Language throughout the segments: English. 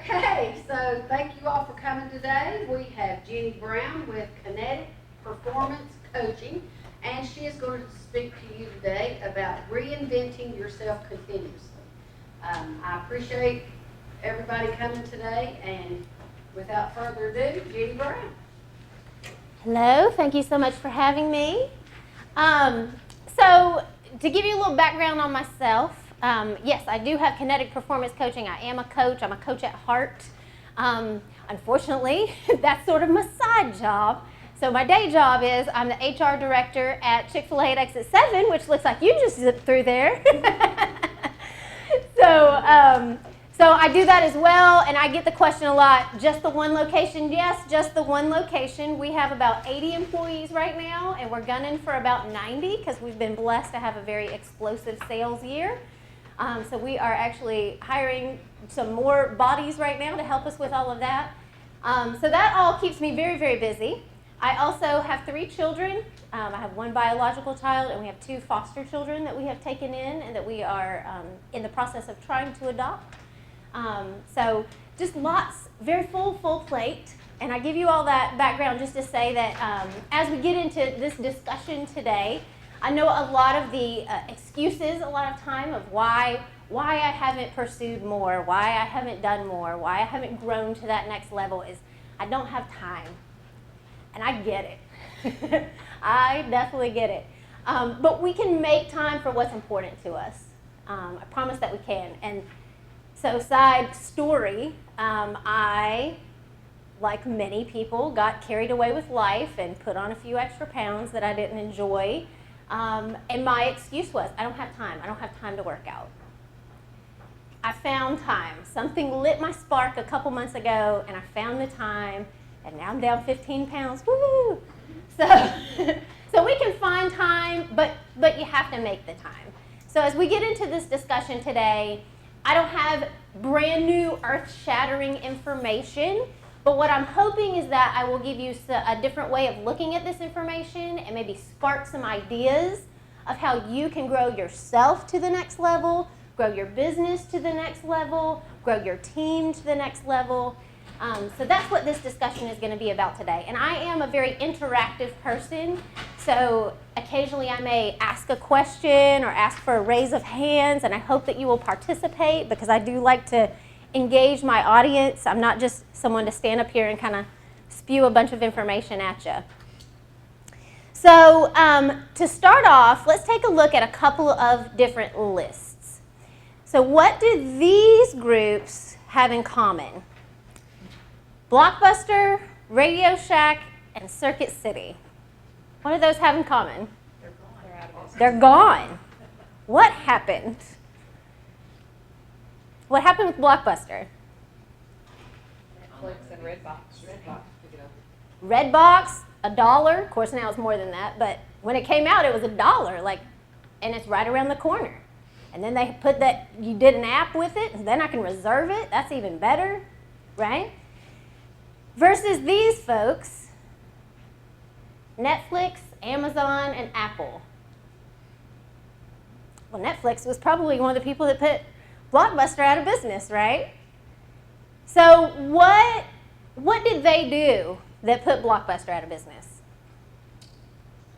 Okay, so thank you all for coming today. We have Jenny Brown with Kinetic Performance Coaching, and she is going to speak to you today about reinventing yourself continuously. I appreciate everybody coming today, and without further ado, Jenny Brown. Hello, thank you so much for having me. So to give you a little background on myself, yes, I do have Kinetic Performance Coaching. I am a coach. I'm a coach at heart. Unfortunately, that's sort of my side job. So my day job is I'm the HR director at Chick-fil-A at Exit 7, which looks like you just zipped through there. So I do that as well, and I get the question a lot, just the one location? Yes, just the one location. We have about 80 employees right now, and we're gunning for about 90 because we've been blessed to have a very explosive sales year. So we are actually hiring some more bodies right now to help us with all of that. So that all keeps me very, very busy. I also have 3 children. I have 1 biological child, and we have 2 foster children that we have taken in and that we are in the process of trying to adopt. So just lots, very full plate. And I give you all that background just to say that as we get into this discussion today, I know a lot of the excuses a lot of time of why I haven't pursued more, why I haven't done more, why I haven't grown to that next level is I don't have time. And I get it. I definitely get it. But we can make time for what's important to us. I promise that we can. And so side story, I, like many people, got carried away with life and put on a few extra pounds that I didn't enjoy. And my excuse was, I don't have time. I don't have time to work out. I found time. Something lit my spark a couple months ago, and I found the time, and now I'm down 15 pounds. Woo! So we can find time, but you have to make the time. So as we get into this discussion today, I don't have brand new earth-shattering information, but what I'm hoping is that I will give you a different way of looking at this information and maybe spark some ideas of how you can grow yourself to the next level, grow your business to the next level, grow your team to the next level. So that's what this discussion is going to be about today. And I am a very interactive person, so occasionally I may ask a question or ask for a raise of hands, and I hope that you will participate because I do like to engage my audience. I'm not just someone to stand up here and kind of spew a bunch of information at you. So to start off, let's take a look at a couple of different lists. So what do these groups have in common? Blockbuster, Radio Shack, and Circuit City. What do those have in common? They're gone. They're gone. What happened? What happened with Blockbuster? Netflix and Redbox. Redbox, $1. Of course, now it's more than that, but when it came out, it was $1, and it's right around the corner. And then they put that you did an app with it, and then I can reserve it. That's even better, right? Versus these folks, Netflix, Amazon, and Apple. Well, Netflix was probably one of the people that put Blockbuster out of business, right? So what did they do that put Blockbuster out of business?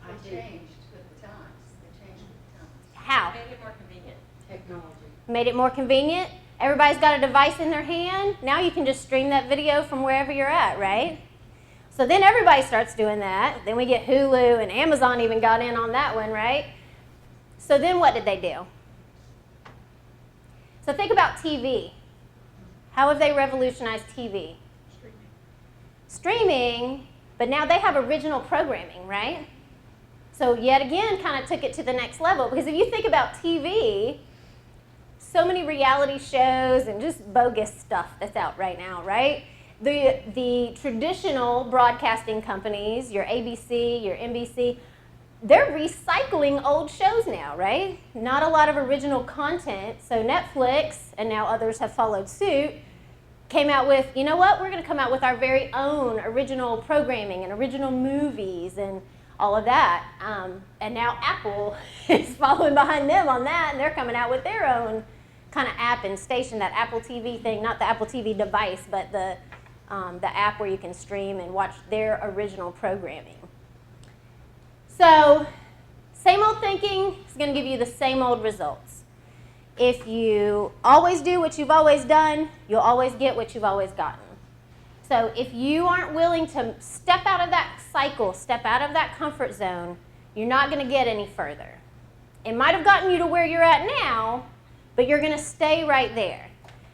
They changed with the times. They changed with the times. How? Made it more convenient. Technology. Made it more convenient. Everybody's got a device in their hand. Now you can just stream that video from wherever you're at, right? So then everybody starts doing that. Then we get Hulu, and Amazon even got in on that one, right? So then what did they do? So think about TV. How have they revolutionized TV? Streaming, but now they have original programming, right? So yet again, kind of took it to the next level. Because if you think about TV, so many reality shows and just bogus stuff that's out right now, right? The traditional broadcasting companies, your ABC, your NBC, they're recycling old shows now, right? Not a lot of original content. So Netflix, and now others have followed suit, came out with, you know what, we're going to come out with our very own original programming and original movies and all of that. And now Apple is following behind them on that, and they're coming out with their own kind of app and station, that Apple TV thing, not the Apple TV device, but the app where you can stream and watch their original programming. So, same old thinking is going to give you the same old results. If you always do what you've always done, you'll always get what you've always gotten. So if you aren't willing to step out of that cycle, step out of that comfort zone, you're not going to get any further. It might have gotten you to where you're at now, but you're going to stay right there.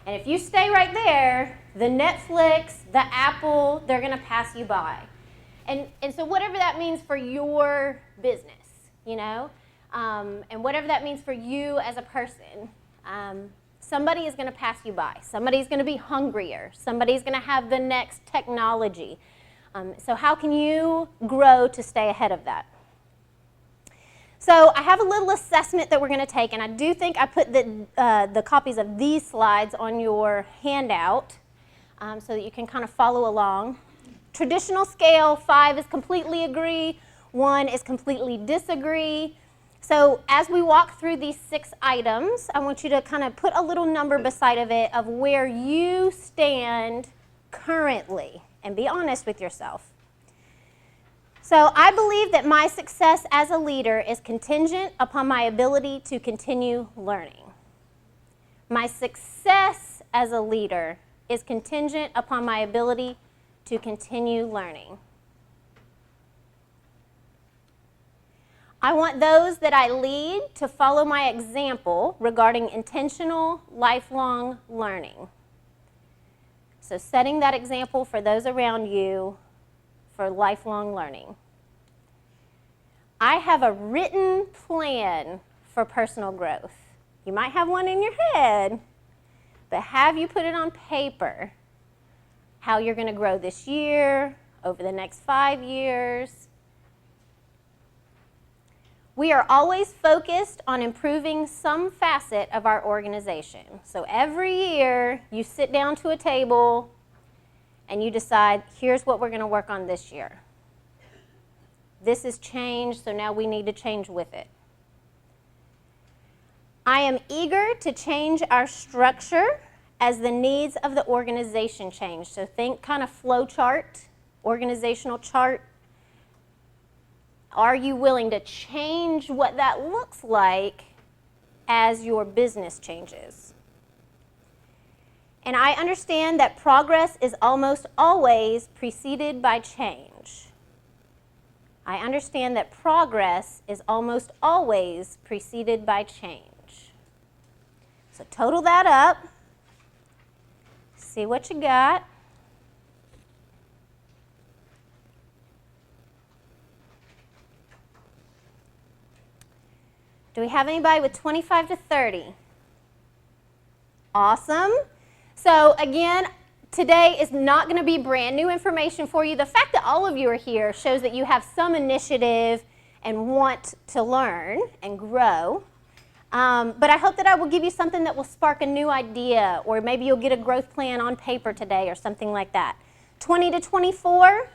And if you stay right there, the Netflix, the Apple, they're going to pass you by. And so whatever that means for your business, you know, and whatever that means for you as a person, somebody is going to pass you by. Somebody's going to be hungrier. Somebody's going to have the next technology. So how can you grow to stay ahead of that? So I have a little assessment that we're going to take, and I do think I put the copies of these slides on your handout so that you can kind of follow along. Traditional scale, 5 is completely agree, 1 is completely disagree. So as we walk through these 6 items, I want you to kind of put a little number beside of it of where you stand currently, and be honest with yourself. So I believe that my success as a leader is contingent upon my ability to continue learning. My success as a leader is contingent upon my ability to continue learning. I want those that I lead to follow my example regarding intentional, lifelong learning. So setting that example for those around you for lifelong learning. I have a written plan for personal growth. You might have one in your head, but have you put it on paper? How you're going to grow this year, over the next 5 years. We are always focused on improving some facet of our organization. So every year you sit down to a table and you decide, here's what we're going to work on this year. This has changed, so now we need to change with it. I am eager to change our structure as the needs of the organization change. So think kind of flow chart, organizational chart. Are you willing to change what that looks like as your business changes? And I understand that progress is almost always preceded by change. I understand that progress is almost always preceded by change. So total that up. See what you got. Do we have anybody with 25 to 30? Awesome. So again, today is not going to be brand new information for you. The fact that all of you are here shows that you have some initiative and want to learn and grow. But I hope that I will give you something that will spark a new idea, or maybe you'll get a growth plan on paper today or something like that. 20 to 24,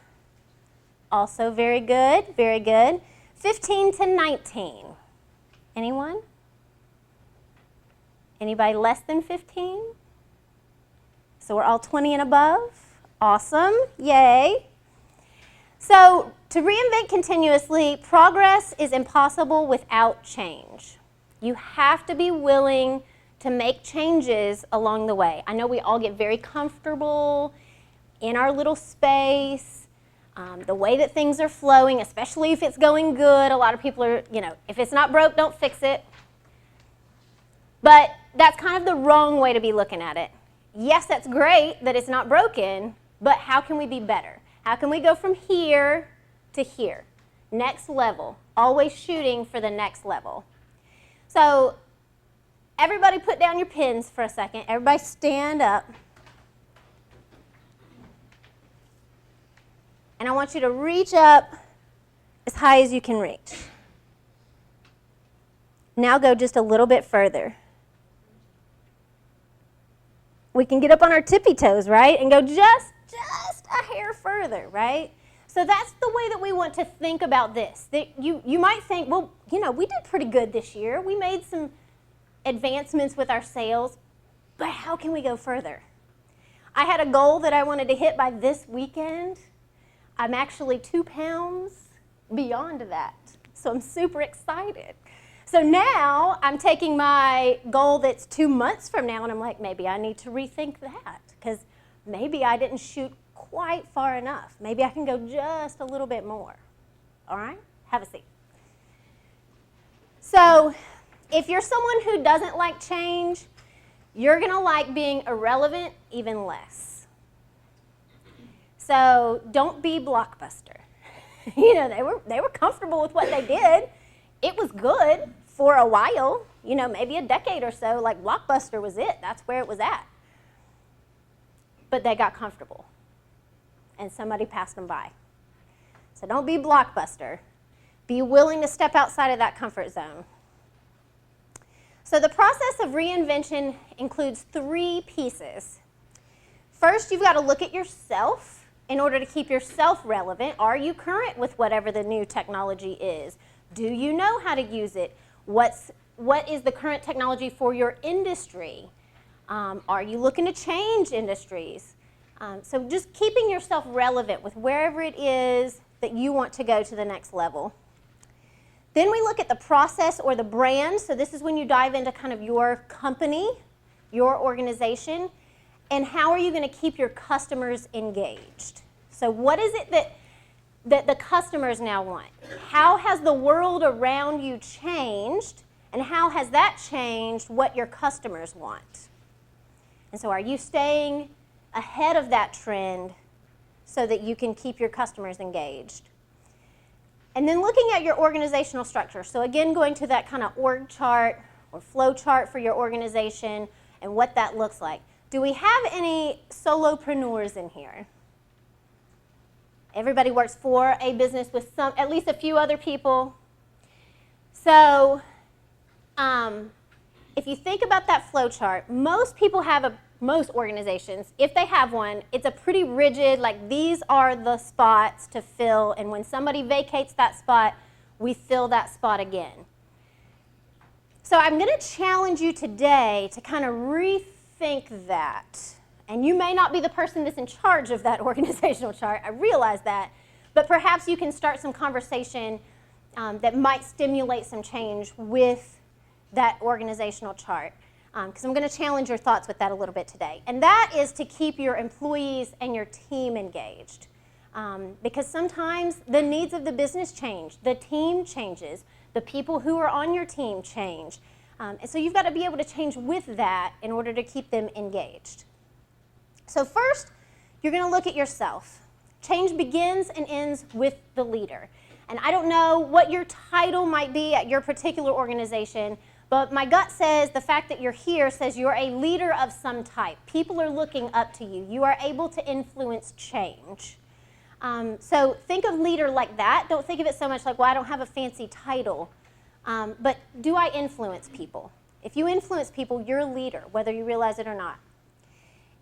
also very good, very good. 15 to 19, anyone? Anybody less than 15? So we're all 20 and above? Awesome, yay. So to reinvent continuously, progress is impossible without change. You have to be willing to make changes along the way. I know we all get very comfortable in our little space, the way that things are flowing, especially if it's going good. A lot of people are, if it's not broke, don't fix it. But that's kind of the wrong way to be looking at it. Yes, that's great that it's not broken, but how can we be better? How can we go from here to here? Next level, always shooting for the next level. So everybody put down your pens for a second. Everybody stand up. And I want you to reach up as high as you can reach. Now go just a little bit further. We can get up on our tippy toes, right? And go just a hair further, right? So that's the way that we want to think about this. That you might think, well, we did pretty good this year. We made some advancements with our sales. but how can we go further? I had a goal that I wanted to hit by this weekend. I'm actually 2 pounds beyond that, so I'm super excited. So now I'm taking my goal that's 2 months from now, and I'm like, maybe I need to rethink that, because maybe I didn't shoot quite far enough. Maybe I can go just a little bit more. All right? Have a seat. So if you're someone who doesn't like change, you're going to like being irrelevant even less. So don't be Blockbuster. You know, they were comfortable with what they did. It was good for a while, you know, maybe a decade or so. Like Blockbuster was it. That's where it was at. But they got comfortable, and somebody passed them by. So don't be Blockbuster. Be willing to step outside of that comfort zone. So the process of reinvention includes 3 pieces. First, you've got to look at yourself in order to keep yourself relevant. Are you current with whatever the new technology is? Do you know how to use it? What is the current technology for your industry? Are you looking to change industries? So just keeping yourself relevant with wherever it is that you want to go to the next level. Then we look at the process or the brand. So this is when you dive into kind of your company, your organization, and how are you going to keep your customers engaged? So what is it that the customers now want? How has the world around you changed, and how has that changed what your customers want? And so are you staying ahead of that trend so that you can keep your customers engaged? And then looking at your organizational structure. So again, going to that kind of org chart or flow chart for your organization and what that looks like. Do we have any solopreneurs in here? Everybody works for a business with at least a few other people. So if you think about that flow chart, most organizations, if they have one, it's a pretty rigid, like these are the spots to fill, and when somebody vacates that spot, we fill that spot again. So I'm going to challenge you today to kind of rethink that. And you may not be the person that's in charge of that organizational chart, I realize that, but perhaps you can start some conversation that might stimulate some change with that organizational chart. Because I'm going to challenge your thoughts with that a little bit today. And that is to keep your employees and your team engaged. Because sometimes the needs of the business change, the team changes, the people who are on your team change. And so you've got to be able to change with that in order to keep them engaged. So first, you're going to look at yourself. Change begins and ends with the leader. And I don't know what your title might be at your particular organization, but my gut says the fact that you're here says you're a leader of some type. People are looking up to you. You are able to influence change. So think of leader like that. Don't think of it so much like, well, I don't have a fancy title. But do I influence people? If you influence people, you're a leader, whether you realize it or not.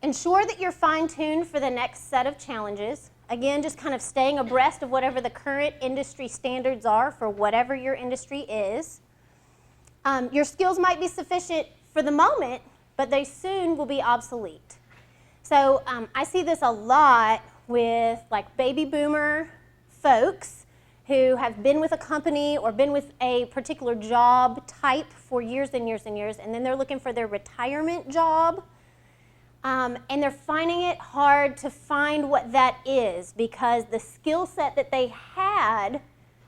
Ensure that you're fine-tuned for the next set of challenges. Again, just kind of staying abreast of whatever the current industry standards are for whatever your industry is. Your skills might be sufficient for the moment, but they soon will be obsolete. So I see this a lot with like baby boomer folks who have been with a company or been with a particular job type for years and years and years, and then they're looking for their retirement job. And they're finding it hard to find what that is because the skill set that they had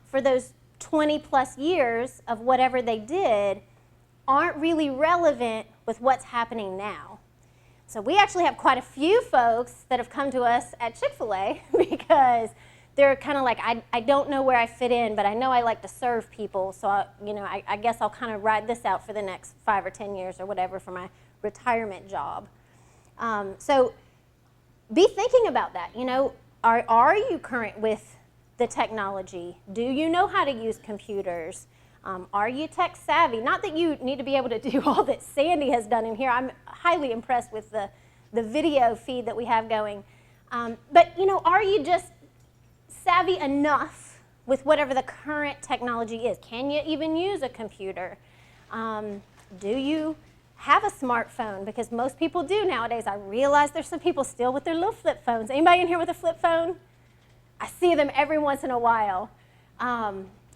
for those 20 plus years of whatever they did aren't really relevant with what's happening now. So we actually have quite a few folks that have come to us at Chick-fil-A because they're kind of like, I don't know where I fit in, but I know I like to serve people, so I guess I'll kind of ride this out for the next 5 or 10 years or whatever for my retirement job. So be thinking about that. Are you current with the technology? Do you know how to use computers? Are you tech savvy? Not that you need to be able to do all that Sandy has done in here. I'm highly impressed with the video feed that we have going. But are you just savvy enough with whatever the current technology is? Can you even use a computer? Do you have a smartphone, because most people do nowadays. I realize there's some people still with their little flip phones. Anybody in here with a flip phone? I see them every once in a while.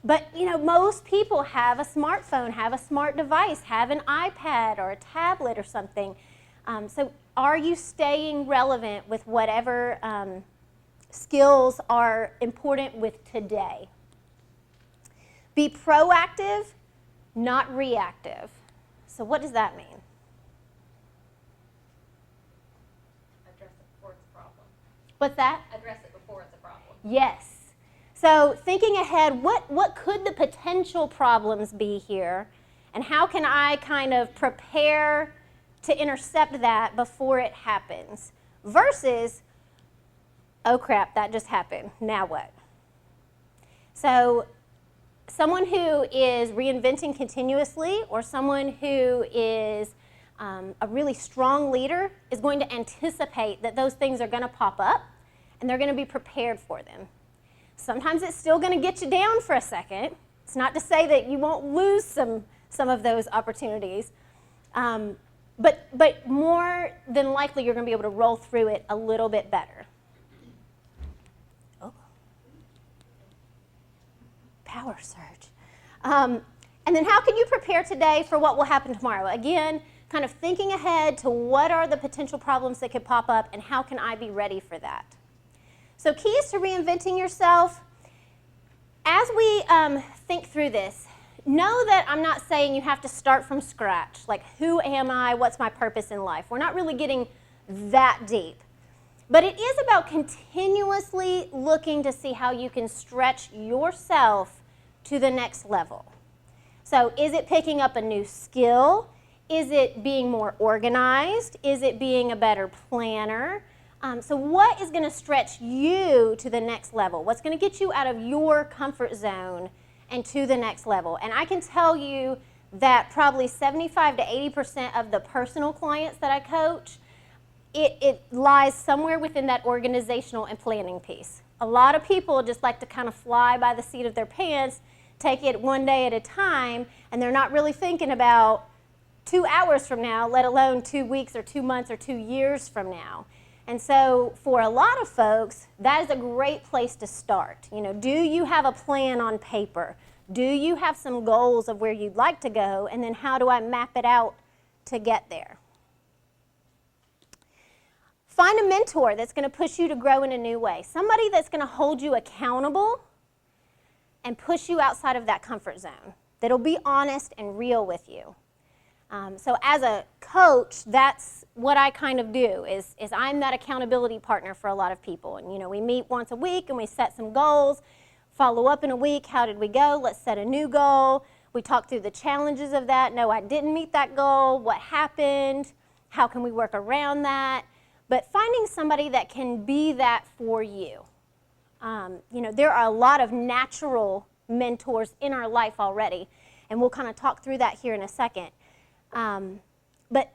But most people have a smartphone, have a smart device, have an iPad or a tablet or something. So are you staying relevant with whatever skills are important with today? Be proactive, not reactive. So what does that mean? Address it before it's a problem. What's that? Address it before it's a problem. Yes. So thinking ahead, what could the potential problems be here? And how can I kind of prepare to intercept that before it happens? Versus, oh crap, that just happened. Now what? So someone who is reinventing continuously, or someone who is a really strong leader, is going to anticipate that those things are going to pop up, and they're going to be prepared for them. Sometimes it's still going to get you down for a second. It's not to say that you won't lose some of those opportunities, but more than likely you're going to be able to roll through it a little bit better. Oh. Power surge. And then how can you prepare today for what will happen tomorrow? Again, kind of thinking ahead to what are the potential problems that could pop up and how can I be ready for that? So keys to reinventing yourself. As we think through this, know that I'm not saying you have to start from scratch. Like, who am I? What's my purpose in life? We're not really getting that deep. But it is about continuously looking to see how you can stretch yourself to the next level. So is it picking up a new skill? Is it being more organized? Is it being a better planner? So what is going to stretch you to the next level? What's going to get you out of your comfort zone and to the next level? And I can tell you that probably 75 to 80% of the personal clients that I coach, it lies somewhere within that organizational and planning piece. A lot of people just like to kind of fly by the seat of their pants, take it one day at a time, and they're not really thinking about 2 hours from now, let alone 2 weeks or 2 months or 2 years from now. And so for a lot of folks, that is a great place to start. Do you have a plan on paper? Do you have some goals of where you'd like to go? And then how do I map it out to get there? Find a mentor that's going to push you to grow in a new way. Somebody that's going to hold you accountable and push you outside of that comfort zone. That'll be honest and real with you. So as a coach, that's what I kind of do, is I'm that accountability partner for a lot of people. And we meet once a week and we set some goals, follow up in a week, how did we go? Let's set a new goal. We talk through the challenges of that. No, I didn't meet that goal. What happened? How can we work around that? But finding somebody that can be that for you. There are a lot of natural mentors in our life already, and we'll kind of talk through that here in a second. But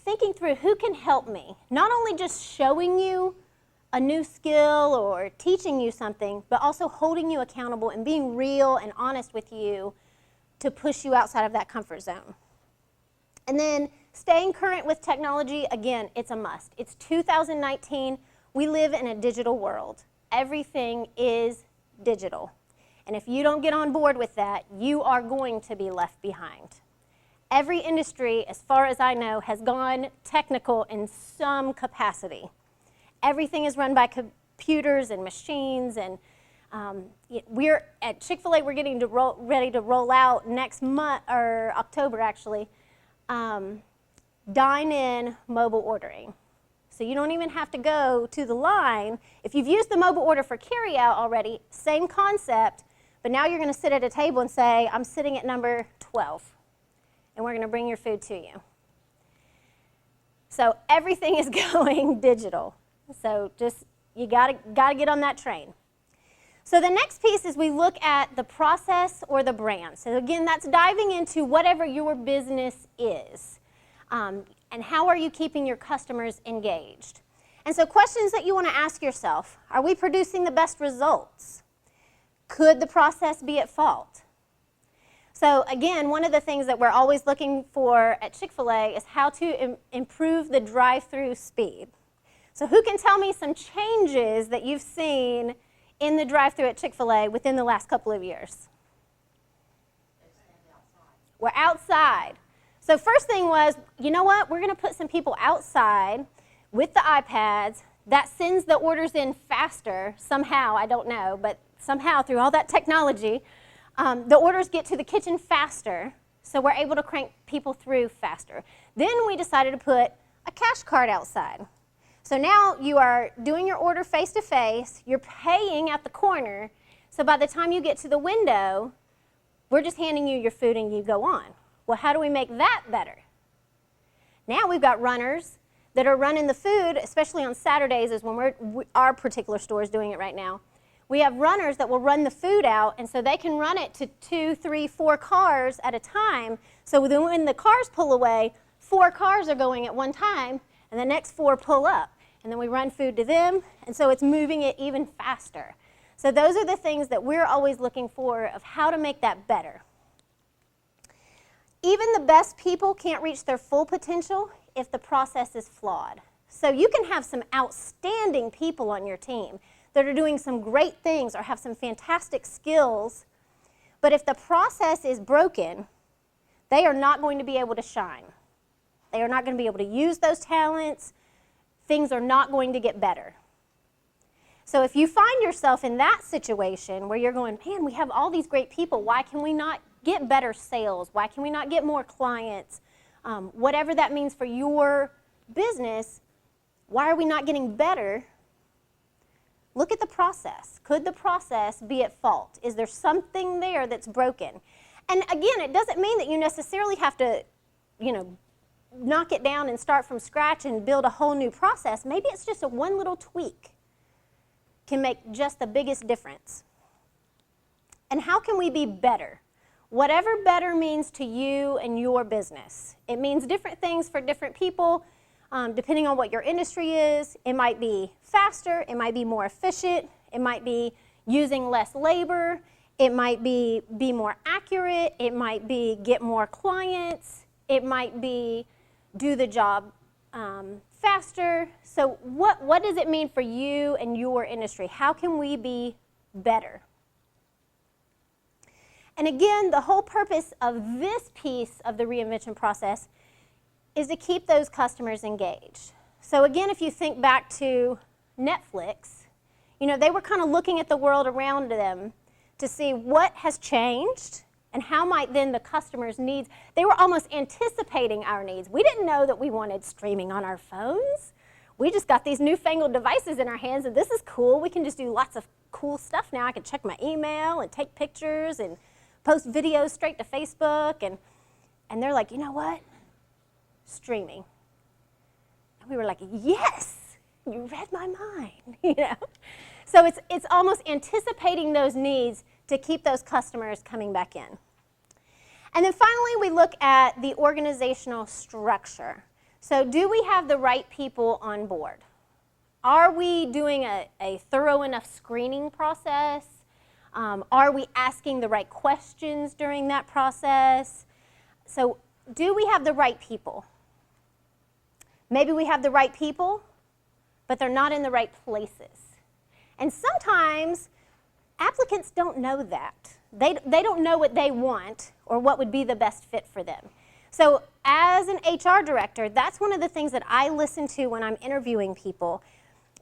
thinking through who can help me, not only just showing you a new skill or teaching you something, but also holding you accountable and being real and honest with you to push you outside of that comfort zone. And then staying current with technology, again, it's a must. It's 2019. We live in a digital world. Everything is digital. And if you don't get on board with that, you are going to be left behind. Every industry, as far as I know, has gone technical in some capacity. Everything is run by computers and machines, and we're at Chick-fil-A, we're getting ready to roll out next month, or October actually, dine-in mobile ordering. So you don't even have to go to the line. If you've used the mobile order for carryout already, same concept, but now you're going to sit at a table and say, I'm sitting at number 12. And we're going to bring your food to you. So everything is going digital. So just, you gotta get on that train. So the next piece is we look at the process or the brand. So again, that's diving into whatever your business is. And how are you keeping your customers engaged? And so questions that you want to ask yourself: are we producing the best results? Could the process be at fault? So again, one of the things that we're always looking for at Chick-fil-A is how to improve the drive-through speed. So who can tell me some changes that you've seen in the drive-through at Chick-fil-A within the last couple of years? We're outside. So first thing was, you know what? We're going to put some people outside with the iPads. That sends the orders in faster somehow. I don't know, but somehow through all that technology, the orders get to the kitchen faster, so we're able to crank people through faster. Then we decided to put a cash card outside. So now you are doing your order face-to-face, you're paying at the corner, so by the time you get to the window, we're just handing you your food and you go on. Well, how do we make that better? Now we've got runners that are running the food, especially on Saturdays is when our particular store is doing it right now. We have runners that will run the food out, and so they can run it to 2, 3, 4 cars at a time. So then when the cars pull away, 4 cars are going at one time, and the next 4 pull up. And then we run food to them, and so it's moving it even faster. So those are the things that we're always looking for of how to make that better. Even the best people can't reach their full potential if the process is flawed. So you can have some outstanding people on your team that are doing some great things or have some fantastic skills, but if the process is broken, they are not going to be able to shine. They are not going to be able to use those talents. Things are not going to get better. So if you find yourself in that situation where you're going, man, we have all these great people, why can we not get better sales? Why can we not get more clients? Whatever that means for your business, why are we not getting better? Look at the process. Could the process be at fault? Is there something there that's broken? And again, it doesn't mean that you necessarily have to, knock it down and start from scratch and build a whole new process. Maybe it's just one little tweak can make just the biggest difference. And how can we be better? Whatever better means to you and your business. It means different things for different people, depending on what your industry is. It might be faster, it might be more efficient, it might be using less labor, it might be more accurate, it might be get more clients, it might be do the job faster. So what does it mean for you and your industry? How can we be better? And again, the whole purpose of this piece of the reinvention process is to keep those customers engaged. So again, if you think back to Netflix, they were kind of looking at the world around them to see what has changed and how might then the customer's needs, they were almost anticipating our needs. We didn't know that we wanted streaming on our phones. We just got these newfangled devices in our hands, and this is cool. We can just do lots of cool stuff now. I can check my email and take pictures and post videos straight to Facebook, and they're like, you know what? Streaming. And we were like, yes, you read my mind, So it's almost anticipating those needs to keep those customers coming back in. And then finally, we look at the organizational structure. So do we have the right people on board? Are we doing a thorough enough screening process? Are we asking the right questions during that process? So do we have the right people? Maybe we have the right people, but they're not in the right places. And sometimes applicants don't know that. They don't know what they want or what would be the best fit for them. So as an HR director, that's one of the things that I listen to when I'm interviewing people.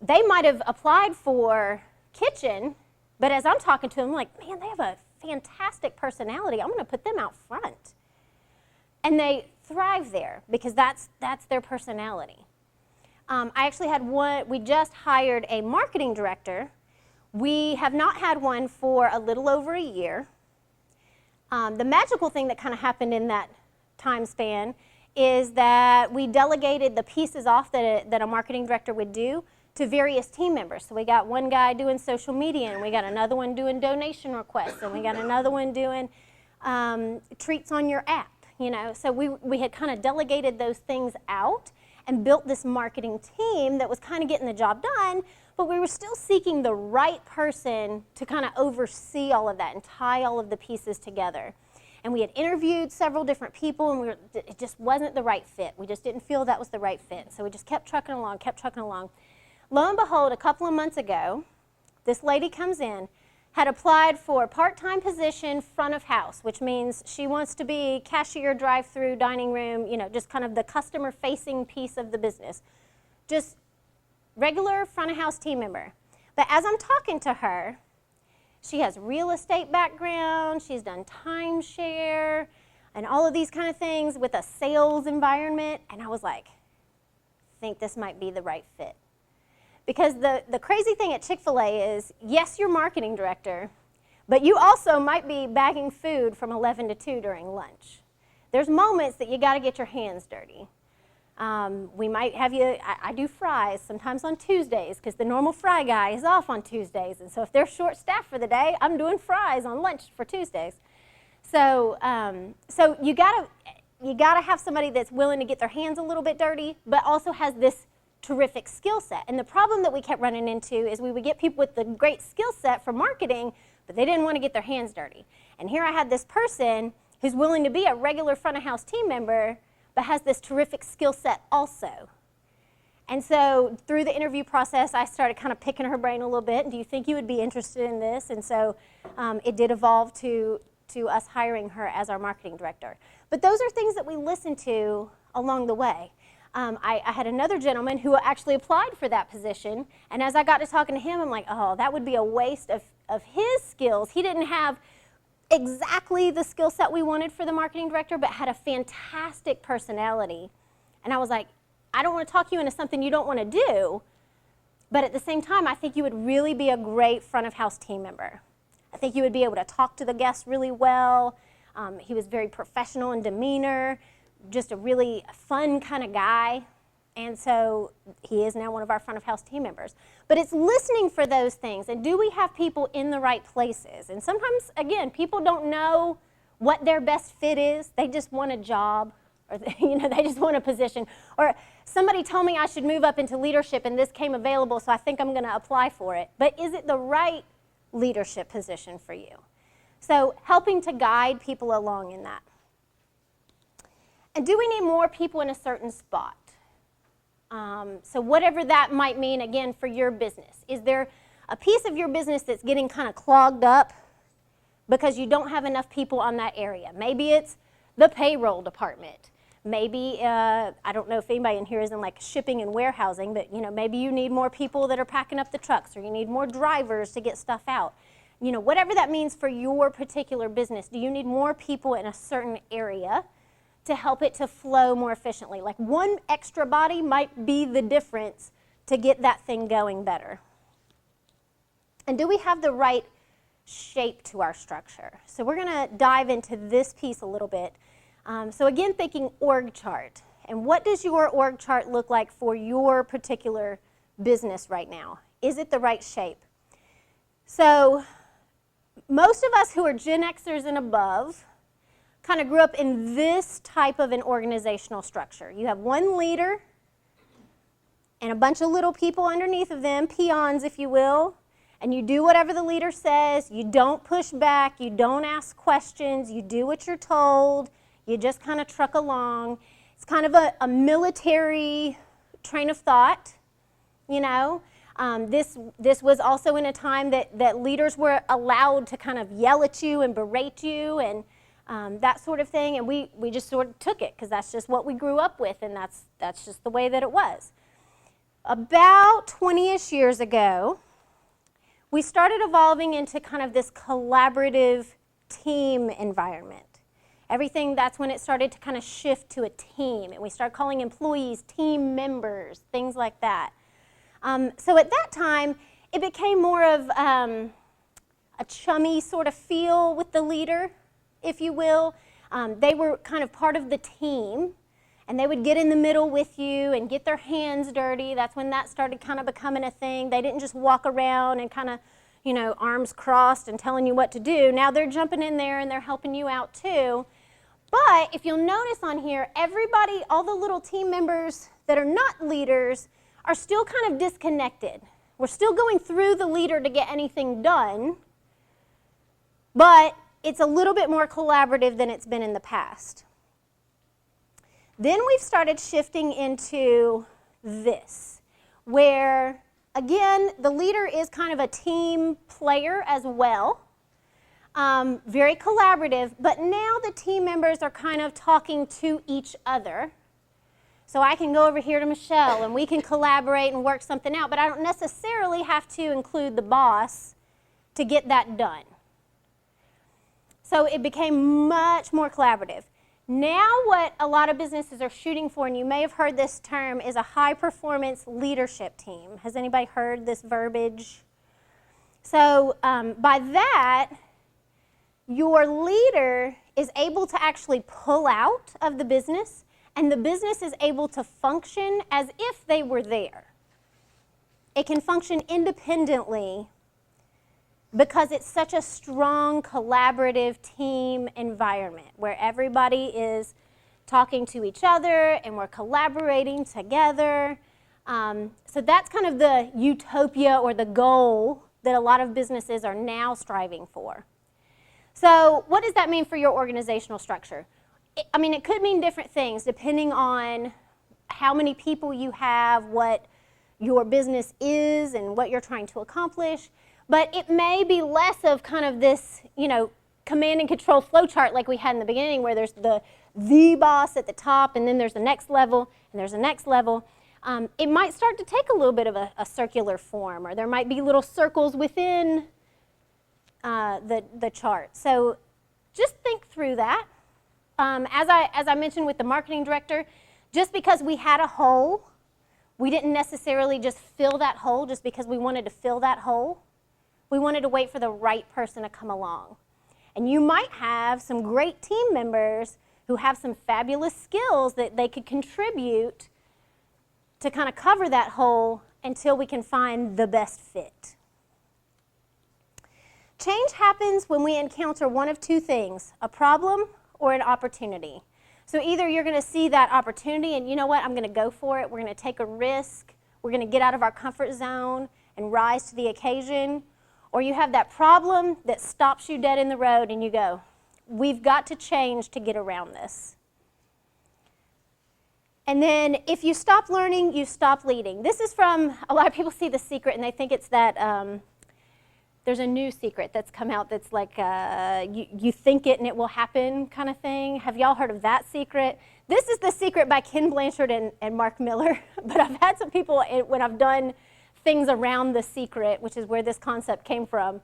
They might have applied for kitchen, but as I'm talking to them, I'm like, man, they have a fantastic personality. I'm going to put them out front. And they thrive there because that's their personality. I actually had one, we just hired a marketing director. We have not had one for a little over a year. The magical thing that kind of happened in that time span is that we delegated the pieces off that a marketing director would do to various team members. So we got one guy doing social media, and we got another one doing donation requests, and we got another one doing treats on your app. So we had kind of delegated those things out and built this marketing team that was kind of getting the job done, but we were still seeking the right person to kind of oversee all of that and tie all of the pieces together. And we had interviewed several different people, and it just wasn't the right fit. We just didn't feel that was the right fit. So we just kept trucking along, kept trucking along. Lo and behold, a couple of months ago, this lady comes in, had applied for a part-time position front of house, which means she wants to be cashier, drive-through, dining room, you know, just kind of the customer-facing piece of the business. Just regular front of house team member. But as I'm talking to her, she has real estate background, she's done timeshare, and all of these kind of things with a sales environment, and I was like, I think this might be the right fit. Because the crazy thing at Chick-fil-A is, yes, you're marketing director, but you also might be bagging food from 11 to 2 during lunch. There's moments that you got to get your hands dirty. We might have you, I do fries sometimes on Tuesdays because the normal fry guy is off on Tuesdays. And so if they're short-staffed for the day, I'm doing fries on lunch for Tuesdays. So, so you gotta have somebody that's willing to get their hands a little bit dirty, but also has this terrific skill set. And the problem that we kept running into is we would get people with the great skill set for marketing, but they didn't want to get their hands dirty. And here I had this person who's willing to be a regular front of house team member, but has this terrific skill set also. And so through the interview process, I started kind of picking her brain a little bit. Do you think you would be interested in this? And so it did evolve to us hiring her as our marketing director. But those are things that we listen to along the way. I had another gentleman who actually applied for that position, and as I got to talking to him, I'm like, oh, that would be a waste of his skills. He didn't have exactly the skill set we wanted for the marketing director, but had a fantastic personality. And I was like, I don't want to talk you into something you don't want to do, but at the same time, I think you would really be a great front of house team member. I think you would be able to talk to the guests really well. He was very professional in demeanor, just a really fun kind of guy. And so he is now one of our front of house team members. But it's listening for those things. And do we have people in the right places? And sometimes, again, people don't know what their best fit is. They just want a job, or they just want a position. Or somebody told me I should move up into leadership and this came available, so I think I'm going to apply for it. But is it the right leadership position for you? So helping to guide people along in that. And do we need more people in a certain spot? So whatever that might mean, again, for your business. Is there a piece of your business that's getting kind of clogged up because you don't have enough people on that area? Maybe it's the payroll department. Maybe, I don't know if anybody in here is in like shipping and warehousing, but maybe you need more people that are packing up the trucks, or you need more drivers to get stuff out. Whatever that means for your particular business, do you need more people in a certain area to help it to flow more efficiently? Like one extra body might be the difference to get that thing going better. And do we have the right shape to our structure? So we're going to dive into this piece a little bit. So again, thinking org chart. And what does your org chart look like for your particular business right now? Is it the right shape? So most of us who are Gen Xers and above kind of grew up in this type of an organizational structure. You have one leader and a bunch of little people underneath of them, peons if you will, and you do whatever the leader says. You don't push back, you don't ask questions, you do what you're told, you just kind of truck along. It's kind of a military train of thought, This was also in a time that leaders were allowed to kind of yell at you and berate you and that sort of thing, and we just sort of took it because that's just what we grew up with, and that's just the way that it was. About 20-ish years ago, we started evolving into kind of this collaborative team environment. That's when it started to kind of shift to a team, and we started calling employees team members, things like that. So at that time, it became more of a chummy sort of feel with the leader, if you will. They were kind of part of the team, and they would get in the middle with you and get their hands dirty. That's when that started kind of becoming a thing. They didn't just walk around and kind of, arms crossed and telling you what to do. Now they're jumping in there and they're helping you out too. But if you'll notice on here, everybody, all the little team members that are not leaders are still kind of disconnected. We're still going through the leader to get anything done, but it's a little bit more collaborative than it's been in the past. Then we've started shifting into this, where, again, the leader is kind of a team player as well, very collaborative, but now the team members are kind of talking to each other. So I can go over here to Michelle and we can collaborate and work something out, but I don't necessarily have to include the boss to get that done. So it became much more collaborative. Now what a lot of businesses are shooting for, and you may have heard this term, is a high-performance leadership team. Has anybody heard this verbiage? So by that, your leader is able to actually pull out of the business, and the business is able to function as if they were there. It can function independently because it's such a strong collaborative team environment where everybody is talking to each other and we're collaborating together. So that's kind of the utopia or the goal that a lot of businesses are now striving for. So what does that mean for your organizational structure? I mean, it could mean different things depending on how many people you have, what your business is, and what you're trying to accomplish. But it may be less of kind of this, command and control flow chart like we had in the beginning, where there's the boss at the top, and then there's the next level, and there's the next level. It might start to take a little bit of a circular form, or there might be little circles within the chart. So just think through that. As I mentioned with the marketing director, just because we had a hole, we didn't necessarily just fill that hole just because we wanted to fill that hole. We wanted to wait for the right person to come along. And you might have some great team members who have some fabulous skills that they could contribute to kind of cover that hole until we can find the best fit. Change happens when we encounter one of two things, a problem or an opportunity. So either you're going to see that opportunity and you know what, I'm going to go for it, we're going to take a risk, we're going to get out of our comfort zone and rise to the occasion, or you have that problem that stops you dead in the road and you go, we've got to change to get around this. And then if you stop learning, you stop leading. This is from, a lot of people see The Secret and they think it's that, there's a new secret that's come out that's like you think it and it will happen kind of thing. Have y'all heard of that secret? This is The Secret by Ken Blanchard and Mark Miller. But I've had some people, when I've done things around The Secret, which is where this concept came from,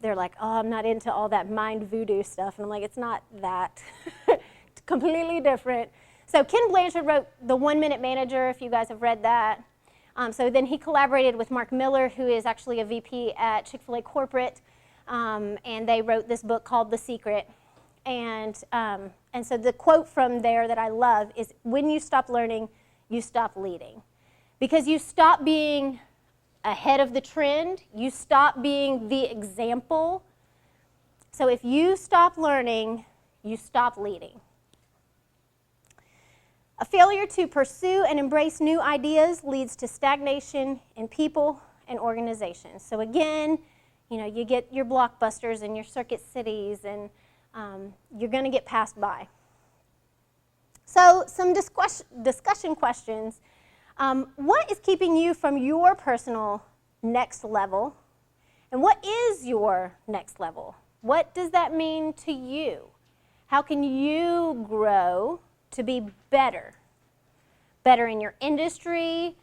they're like, oh, I'm not into all that mind voodoo stuff. And I'm like, it's not that. It's completely different. So Ken Blanchard wrote The 1 Minute Manager, if you guys have read that. So then he collaborated with Mark Miller, who is actually a VP at Chick-fil-A Corporate, and they wrote this book called The Secret. And so the quote from there that I love is, when you stop learning, you stop leading. Because you stop being ahead of the trend, you stop being the example. So if you stop learning, you stop leading. A failure to pursue and embrace new ideas leads to stagnation in people and organizations. So again, you get your blockbusters and your circuit cities, and you're going to get passed by. So some discussion questions. What is keeping you from your personal next level? And what is your next level? What does that mean to you? How can you grow to be better? Better in your industry,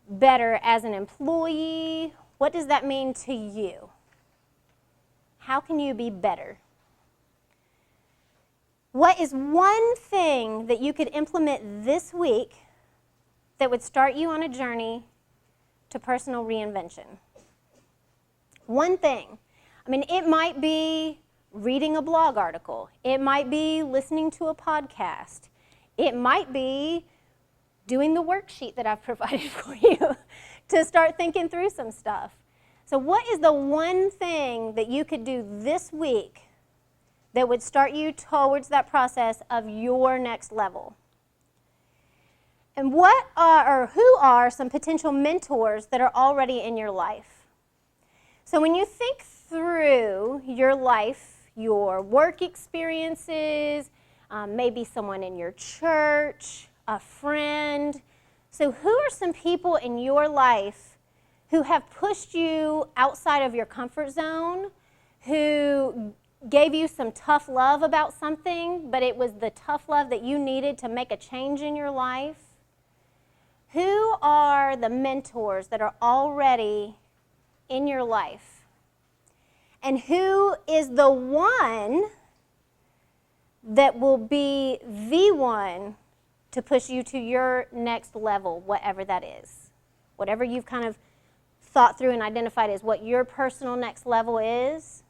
better as an employee. What does that mean to you? How can you be better? What is one thing that you could implement this week that would start you on a journey to personal reinvention? One thing. I mean, it might be reading a blog article. It might be listening to a podcast. It might be doing the worksheet that I've provided for you to start thinking through some stuff. So what is the one thing that you could do this week that would start you towards that process of your next level? And who are some potential mentors that are already in your life? So when you think through your life, your work experiences, maybe someone in your church, a friend. So who are some people in your life who have pushed you outside of your comfort zone, who gave you some tough love about something, but it was the tough love that you needed to make a change in your life? Who are the mentors that are already in your life? And who is the one that will be the one to push you to your next level, whatever that is? Whatever you've kind of thought through and identified as what your personal next level is,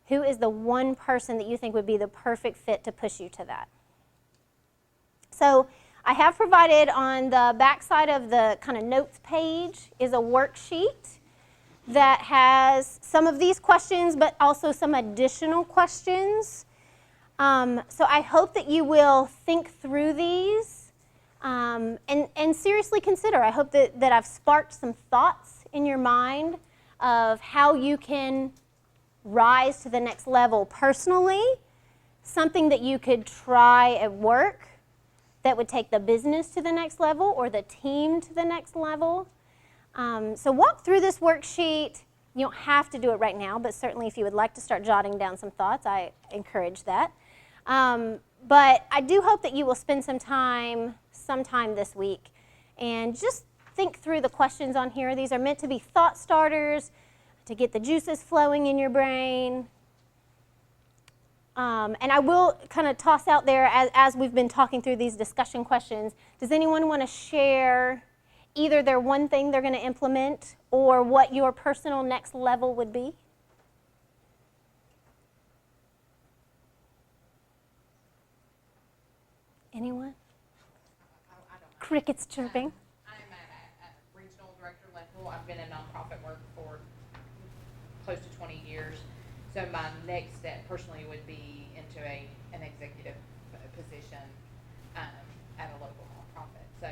who is the one person that you think would be the perfect fit to push you to that? So I have provided on the back side of the kind of notes page is a worksheet that has some of these questions, but also some additional questions. So I hope that you will think through these and seriously consider. I hope that I've sparked some thoughts in your mind of how you can rise to the next level personally, something that you could try at work that would take the business to the next level or the team to the next level. So walk through this worksheet. You don't have to do it right now, but certainly if you would like to start jotting down some thoughts, I encourage that. But I do hope that you will spend some time sometime this week and just think through the questions on here. These are meant to be thought starters, to get the juices flowing in your brain. And I will kind of toss out there, as we've been talking through these discussion questions, does anyone want to share either their one thing they're going to implement or what your personal next level would be? Anyone? Crickets chirping. I'm a regional director level. I've been in nonprofit work for close to 20 years. So my next step personally would be into an executive position at a local nonprofit. So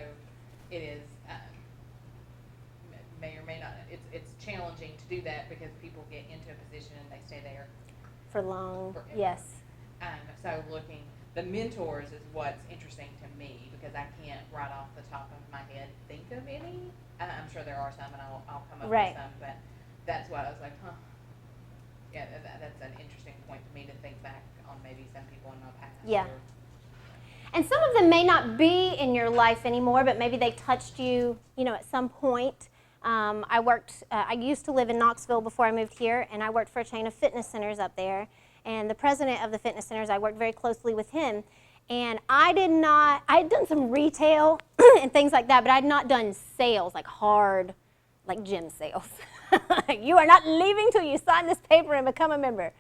it is, may or may not, it's challenging to do that because people get into a position and they stay there For long, forever. yes. So the mentors is what's interesting to me because I can't right off the top of my head think of any. I'm sure there are some and I'll come up Right. with some, but that's what I was like, huh. Yeah, that's an interesting point to me to think back on maybe some people in my past. Yeah. Or, And some of them may not be in your life anymore, but maybe they touched you, at some point. I used to live in Knoxville before I moved here, and I worked for a chain of fitness centers up there. And the president of the fitness centers, I worked very closely with him. And I had done some retail and things like that, but I had not done sales, like hard, like gym sales. You are not leaving till you sign this paper and become a member.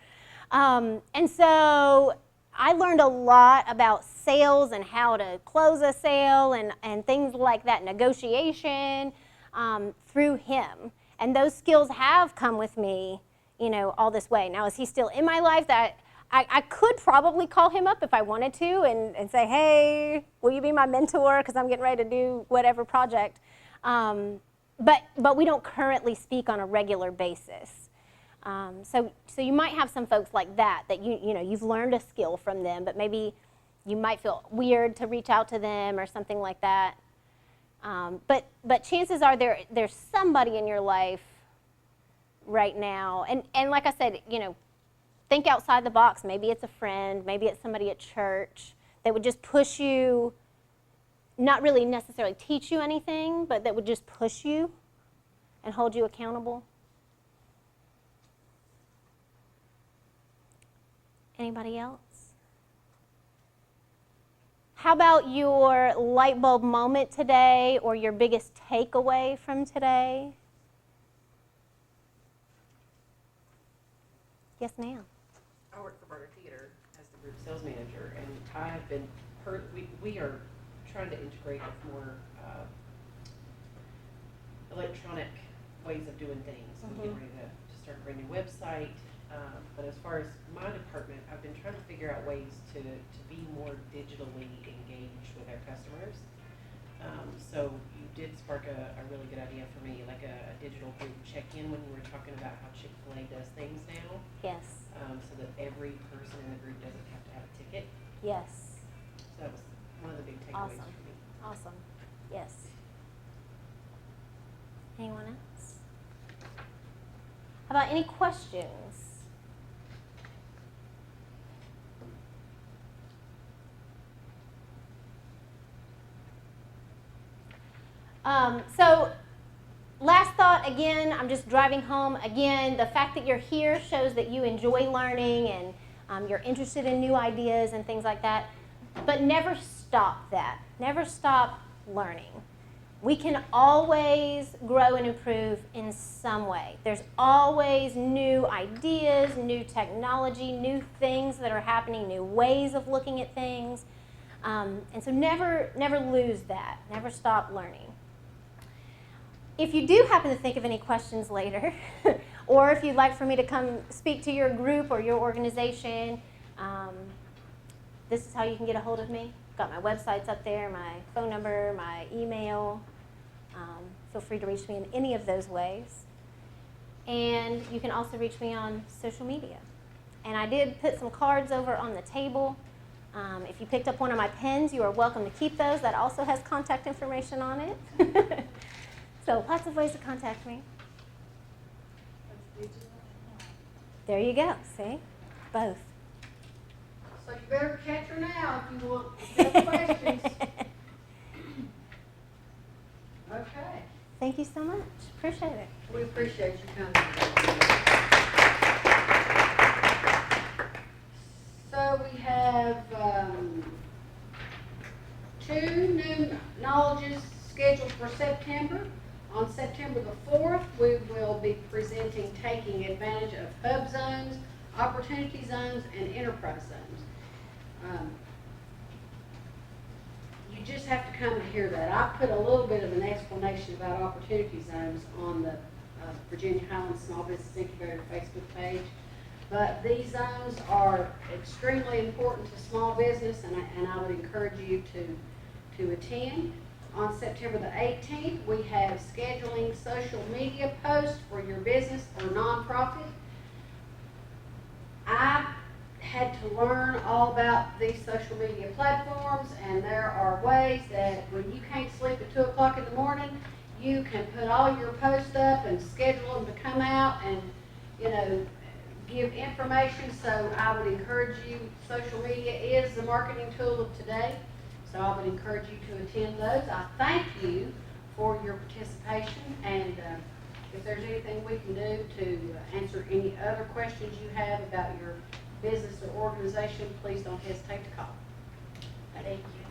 And so I learned a lot about sales and how to close a sale and things like that, negotiation, through him. And those skills have come with me, all this way. Now, is he still in my life? That I could probably call him up if I wanted to and say, hey, will you be my mentor? Because I'm getting ready to do whatever project. But we don't currently speak on a regular basis. So you might have some folks like that you've learned a skill from them, but maybe you might feel weird to reach out to them or something like that. But chances are there's somebody in your life right now, and like I said, think outside the box. Maybe it's a friend, maybe it's somebody at church that would just push you, not really necessarily teach you anything, but that would just push you and hold you accountable. Anybody else? How about your light bulb moment today or your biggest takeaway from today? Yes, ma'am. I work for Barter Theater as the group sales manager, and I have been we are trying to integrate with more electronic ways of doing things. Mm-hmm. We're getting ready to start a brand new website. But as far as my department, I've been trying to figure out ways to be more digitally engaged with our customers. So did spark a really good idea for me, like a digital group check-in when you were talking about how Chick-fil-A does things now, Yes, so that every person in the group doesn't have to have a ticket. yes, So that was one of the big takeaways Awesome. for me. awesome, yes. Anyone else? How about any questions? So, last thought again, I'm just driving home. Again, the fact that you're here shows that you enjoy learning and you're interested in new ideas and things like that. But never stop that. Never stop learning. We can always grow and improve in some way. There's always new ideas, new technology, new things that are happening, new ways of looking at things. And so never lose that. Never stop learning. If you do happen to think of any questions later, or if you'd like for me to come speak to your group or your organization, this is how you can get a hold of me. Got my websites up there, my phone number, my email. Feel free to reach me in any of those ways. And you can also reach me on social media. And I did put some cards over on the table. If you picked up one of my pens, you are welcome to keep those. That also has contact information on it. So lots of ways to contact me. There you go. See? Both. So you better catch her now if you want to have questions. Okay. Thank you so much. Appreciate it. We appreciate you coming. So we have 2 new knowledges scheduled for September. On September the 4th, we will be presenting Taking Advantage of Hub Zones, Opportunity Zones, and Enterprise Zones. You just have to come and hear that. I put a little bit of an explanation about Opportunity Zones on the Virginia Highlands Small Business Incubator Facebook page. But these zones are extremely important to small business, and I would encourage you to attend. On September the 18th, we have scheduling social media posts for your business or nonprofit. I had to learn all about these social media platforms, and there are ways that when you can't sleep at 2 o'clock in the morning, you can put all your posts up and schedule them to come out and, give information. So I would encourage you, social media is the marketing tool of today. So I would encourage you to attend those. I thank you for your participation, and if there's anything we can do to answer any other questions you have about your business or organization, please don't hesitate to call. Thank you.